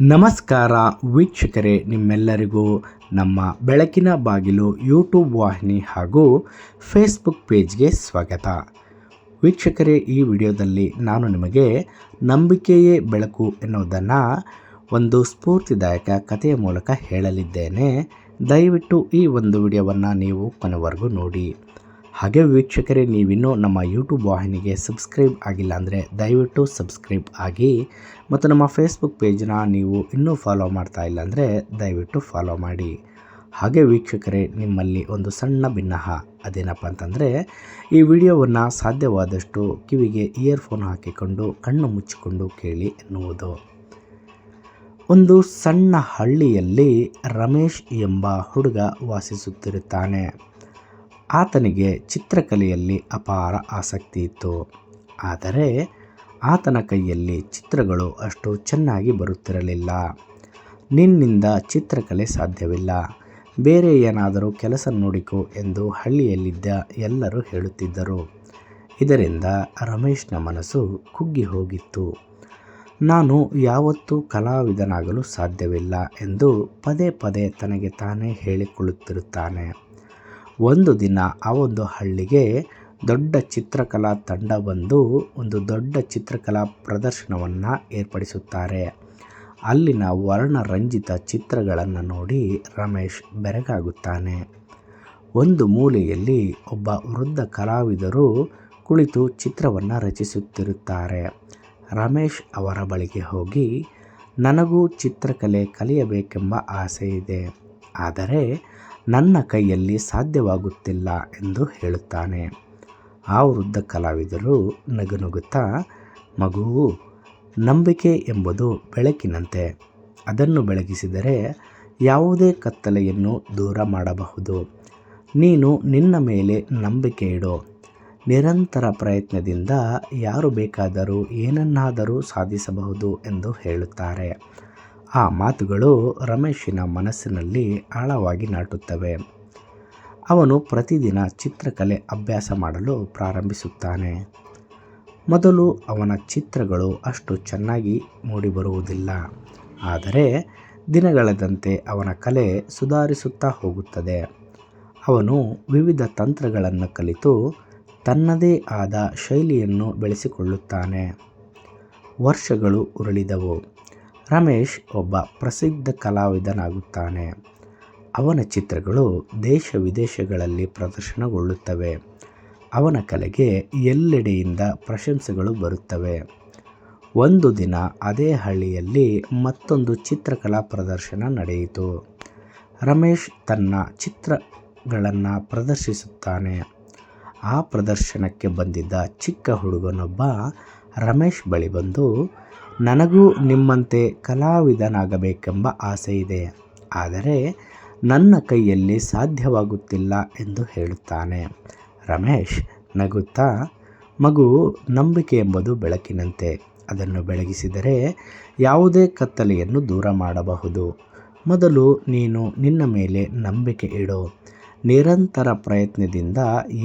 ನಮಸ್ಕಾರ ವೀಕ್ಷಕರೇ, ನಿಮ್ಮೆಲ್ಲರಿಗೂ ನಮ್ಮ ಬೆಳಕಿನ ಬಾಗಿಲು ಯೂಟ್ಯೂಬ್ ವಾಹಿನಿ ಹಾಗೂ ಫೇಸ್ಬುಕ್ ಪೇಜ್ಗೆ ಸ್ವಾಗತ. ವೀಕ್ಷಕರೇ, ಈ ವಿಡಿಯೋದಲ್ಲಿ ನಾನು ನಿಮಗೆ ನಂಬಿಕೆಯೇ ಬೆಳಕು ಎನ್ನುವುದನ್ನು ಒಂದು ಸ್ಫೂರ್ತಿದಾಯಕ ಕಥೆಯ ಮೂಲಕ ಹೇಳಲಿದ್ದೇನೆ. ದಯವಿಟ್ಟು ಈ ಒಂದು ವಿಡಿಯೋವನ್ನು ನೀವು ಕೊನೆವರೆಗೂ ನೋಡಿ. ಹಾಗೆ ವೀಕ್ಷಕರೇ, ನೀವಿನ್ನೂ ನಮ್ಮ ಯೂಟ್ಯೂಬ್ ವಾಹಿನಿಗೆ ಸಬ್ಸ್ಕ್ರೈಬ್ ಆಗಿಲ್ಲ ಅಂದರೆ ದಯವಿಟ್ಟು ಸಬ್ಸ್ಕ್ರೈಬ್ ಆಗಿ, ಮತ್ತು ನಮ್ಮ ಫೇಸ್ಬುಕ್ ಪೇಜ್ನ ನೀವು ಇನ್ನೂ ಫಾಲೋ ಮಾಡ್ತಾ ಇಲ್ಲ ಅಂದರೆ ದಯವಿಟ್ಟು ಫಾಲೋ ಮಾಡಿ. ಹಾಗೆ ವೀಕ್ಷಕರೇ, ನಿಮ್ಮಲ್ಲಿ ಒಂದು ಸಣ್ಣ ಭಿನ್ನಹ ಅದೇನಪ್ಪ ಅಂತಂದರೆ, ಈ ವಿಡಿಯೋವನ್ನು ಸಾಧ್ಯವಾದಷ್ಟು ಕಿವಿಗೆ ಇಯರ್ಫೋನ್ ಹಾಕಿಕೊಂಡು ಕಣ್ಣು ಮುಚ್ಚಿಕೊಂಡು ಕೇಳಿ ಎನ್ನುವುದು. ಒಂದು ಸಣ್ಣ ಹಳ್ಳಿಯಲ್ಲಿ ರಮೇಶ್ ಎಂಬ ಹುಡುಗ ವಾಸಿಸುತ್ತಿರುತ್ತಾನೆ. ಆತನಿಗೆ ಚಿತ್ರಕಲೆಯಲ್ಲಿ ಅಪಾರ ಆಸಕ್ತಿ ಇತ್ತು. ಆದರೆ ಆತನ ಕೈಯಲ್ಲಿ ಚಿತ್ರಗಳು ಅಷ್ಟು ಚೆನ್ನಾಗಿ ಬರುತ್ತಿರಲಿಲ್ಲ. ನಿನ್ನಿಂದ ಚಿತ್ರಕಲೆ ಸಾಧ್ಯವಿಲ್ಲ, ಬೇರೆ ಏನಾದರೂ ಕೆಲಸ ನೋಡಿಕೊ ಎಂದು ಹಳ್ಳಿಯಲ್ಲಿದ್ದ ಎಲ್ಲರೂ ಹೇಳುತ್ತಿದ್ದರು. ಇದರಿಂದ ರಮೇಶ್ನ ಮನಸ್ಸು ಕುಗ್ಗಿ ಹೋಗಿತ್ತು. ನಾನು ಯಾವತ್ತೂ ಕಲಾವಿದನಾಗಲು ಸಾಧ್ಯವಿಲ್ಲ ಎಂದು ಪದೇ ಪದೇ ತನಗೆ ತಾನೇ ಹೇಳಿಕೊಳ್ಳುತ್ತಿರುತ್ತಾನೆ. ಒಂದು ದಿನ ಆ ಒಂದು ಹಳ್ಳಿಗೆ ದೊಡ್ಡ ಚಿತ್ರಕಲಾ ತಂಡ ಬಂದು ಒಂದು ದೊಡ್ಡ ಚಿತ್ರಕಲಾ ಪ್ರದರ್ಶನವನ್ನು ಏರ್ಪಡಿಸುತ್ತಾರೆ. ಅಲ್ಲಿನ ವರ್ಣರಂಜಿತ ಚಿತ್ರಗಳನ್ನು ನೋಡಿ ರಮೇಶ್ ಬೆರಗಾಗುತ್ತಾನೆ. ಒಂದು ಮೂಲೆಯಲ್ಲಿ ಒಬ್ಬ ವೃದ್ಧ ಕಲಾವಿದರು ಕುಳಿತು ಚಿತ್ರವನ್ನು ರಚಿಸುತ್ತಿರುತ್ತಾರೆ. ರಮೇಶ್ ಅವರ ಬಳಿಗೆ ಹೋಗಿ, ನನಗೂ ಚಿತ್ರಕಲೆ ಕಲಿಯಬೇಕೆಂಬ ಆಸೆ ಇದೆ, ಆದರೆ ನನ್ನ ಕೈಯಲ್ಲಿ ಸಾಧ್ಯವಾಗುತ್ತಿಲ್ಲ ಎಂದು ಹೇಳುತ್ತಾನೆ. ಆ ವೃದ್ಧ ಕಲಾವಿದರು ನಗುನಗುತ್ತಾ, ಮಗುವು, ನಂಬಿಕೆ ಎಂಬುದು ಬೆಳಕಿನಂತೆ, ಅದನ್ನು ಬೆಳಗಿಸಿದರೆ ಯಾವುದೇ ಕತ್ತಲೆಯನ್ನು ದೂರ ಮಾಡಬಹುದು. ನೀನು ನಿನ್ನ ಮೇಲೆ ನಂಬಿಕೆ ಇಡು, ನಿರಂತರ ಪ್ರಯತ್ನದಿಂದ ಯಾರು ಬೇಕಾದರೂ ಏನನ್ನಾದರೂ ಸಾಧಿಸಬಹುದು ಎಂದು ಹೇಳುತ್ತಾರೆ. ಆ ಮಾತುಗಳು ರಮೇಶಿನ ಮನಸ್ಸಿನಲ್ಲಿ ಆಳವಾಗಿ ನಾಟುತ್ತವೆ. ಅವನು ಪ್ರತಿದಿನ ಚಿತ್ರಕಲೆ ಅಭ್ಯಾಸ ಮಾಡಲು ಪ್ರಾರಂಭಿಸುತ್ತಾನೆ. ಮೊದಲು ಅವನ ಚಿತ್ರಗಳು ಅಷ್ಟು ಚೆನ್ನಾಗಿ ಮೂಡಿಬರುವುದಿಲ್ಲ, ಆದರೆ ದಿನಗಳೆದಂತೆ ಅವನ ಕಲೆ ಸುಧಾರಿಸುತ್ತಾ ಹೋಗುತ್ತದೆ. ಅವನು ವಿವಿಧ ತಂತ್ರಗಳನ್ನು ಕಲಿತು ತನ್ನದೇ ಆದ ಶೈಲಿಯನ್ನು ಬೆಳೆಸಿಕೊಳ್ಳುತ್ತಾನೆ. ವರ್ಷಗಳು ಉರುಳಿದವು. ರಮೇಶ್ ಒಬ್ಬ ಪ್ರಸಿದ್ಧ ಕಲಾವಿದನಾಗುತ್ತಾನೆ. ಅವನ ಚಿತ್ರಗಳು ದೇಶ ವಿದೇಶಗಳಲ್ಲಿ ಪ್ರದರ್ಶನಗೊಳ್ಳುತ್ತವೆ. ಅವನ ಕಲೆಗೆ ಎಲ್ಲೆಡೆಯಿಂದ ಪ್ರಶಂಸೆಗಳು ಬರುತ್ತವೆ. ಒಂದು ದಿನ ಅದೇ ಹಳ್ಳಿಯಲ್ಲಿ ಮತ್ತೊಂದು ಚಿತ್ರಕಲಾ ಪ್ರದರ್ಶನ ನಡೆಯಿತು. ರಮೇಶ್ ತನ್ನ ಚಿತ್ರಗಳನ್ನು ಪ್ರದರ್ಶಿಸುತ್ತಾನೆ. ಆ ಪ್ರದರ್ಶನಕ್ಕೆ ಬಂದಿದ್ದ ಚಿಕ್ಕ ಹುಡುಗನೊಬ್ಬ ರಮೇಶ್ ಬಳಿ ಬಂದು, ನನಗೂ ನಿಮ್ಮಂತೆ ಕಲಾವಿದನಾಗಬೇಕೆಂಬ ಆಸೆ ಇದೆ, ಆದರೆ ನನ್ನ ಕೈಯಲ್ಲಿ ಸಾಧ್ಯವಾಗುತ್ತಿಲ್ಲ ಎಂದು ಹೇಳುತ್ತಾನೆ. ರಮೇಶ್ ನಗುತ್ತಾ, ಮಗು, ನಂಬಿಕೆ ಎಂಬುದು ಬೆಳಕಿನಂತೆ, ಅದನ್ನು ಬೆಳಗಿಸಿದರೆ ಯಾವುದೇ ಕತ್ತಲೆಯನ್ನು ದೂರ ಮಾಡಬಹುದು. ಮೊದಲು ನೀನು ನಿನ್ನ ಮೇಲೆ ನಂಬಿಕೆ ಇಡು, ನಿರಂತರ ಪ್ರಯತ್ನದಿಂದ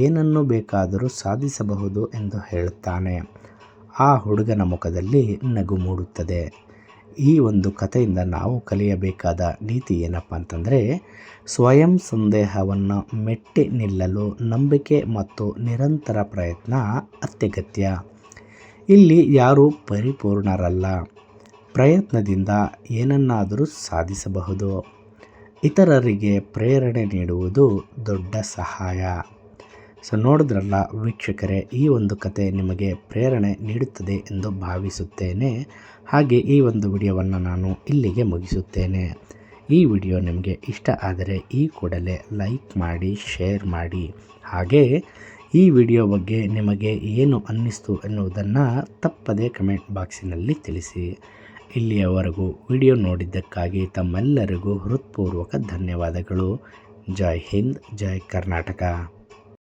ಏನನ್ನು ಬೇಕಾದರೂ ಸಾಧಿಸಬಹುದು ಎಂದು ಹೇಳುತ್ತಾನೆ. ಆ ಹುಡುಗನ ಮುಖದಲ್ಲಿ ನಗು ಮೂಡುತ್ತದೆ. ಈ ಒಂದು ಕಥೆಯಿಂದ ನಾವು ಕಲಿಯಬೇಕಾದ ನೀತಿ ಏನಪ್ಪ ಅಂತಂದರೆ, ಸ್ವಯಂ ಸಂದೇಹವನ್ನು ಮೆಟ್ಟಿ ನಿಲ್ಲಲು ನಂಬಿಕೆ ಮತ್ತು ನಿರಂತರ ಪ್ರಯತ್ನ ಅತ್ಯಗತ್ಯ. ಇಲ್ಲಿ ಯಾರೂ ಪರಿಪೂರ್ಣರಲ್ಲ, ಪ್ರಯತ್ನದಿಂದ ಏನನ್ನಾದರೂ ಸಾಧಿಸಬಹುದು. ಇತರರಿಗೆ ಪ್ರೇರಣೆ ನೀಡುವುದು ದೊಡ್ಡ ಸಹಾಯ. ನೋಡಿದ್ರಲ್ಲ ವೀಕ್ಷಕರೇ, ಈ ಒಂದು ಕತೆ ನಿಮಗೆ ಪ್ರೇರಣೆ ನೀಡುತ್ತದೆ ಎಂದು ಭಾವಿಸುತ್ತೇನೆ. ಹಾಗೆ ಈ ಒಂದು ವಿಡಿಯೋವನ್ನು ನಾನು ಇಲ್ಲಿಗೆ ಮುಗಿಸುತ್ತೇನೆ. ಈ ವಿಡಿಯೋ ನಿಮಗೆ ಇಷ್ಟ ಆದರೆ ಈ ಕೂಡಲೇ ಲೈಕ್ ಮಾಡಿ, ಶೇರ್ ಮಾಡಿ. ಹಾಗೆ ಈ ವಿಡಿಯೋ ಬಗ್ಗೆ ನಿಮಗೆ ಏನು ಅನ್ನಿಸ್ತು ಎನ್ನುವುದನ್ನು ತಪ್ಪದೇ ಕಮೆಂಟ್ ಬಾಕ್ಸಿನಲ್ಲಿ ತಿಳಿಸಿ. ಇಲ್ಲಿಯವರೆಗೂ ವಿಡಿಯೋ ನೋಡಿದ್ದಕ್ಕಾಗಿ ತಮ್ಮೆಲ್ಲರಿಗೂ ಹೃತ್ಪೂರ್ವಕ ಧನ್ಯವಾದಗಳು. ಜೈ ಹಿಂದ್, ಜೈ ಕರ್ನಾಟಕ.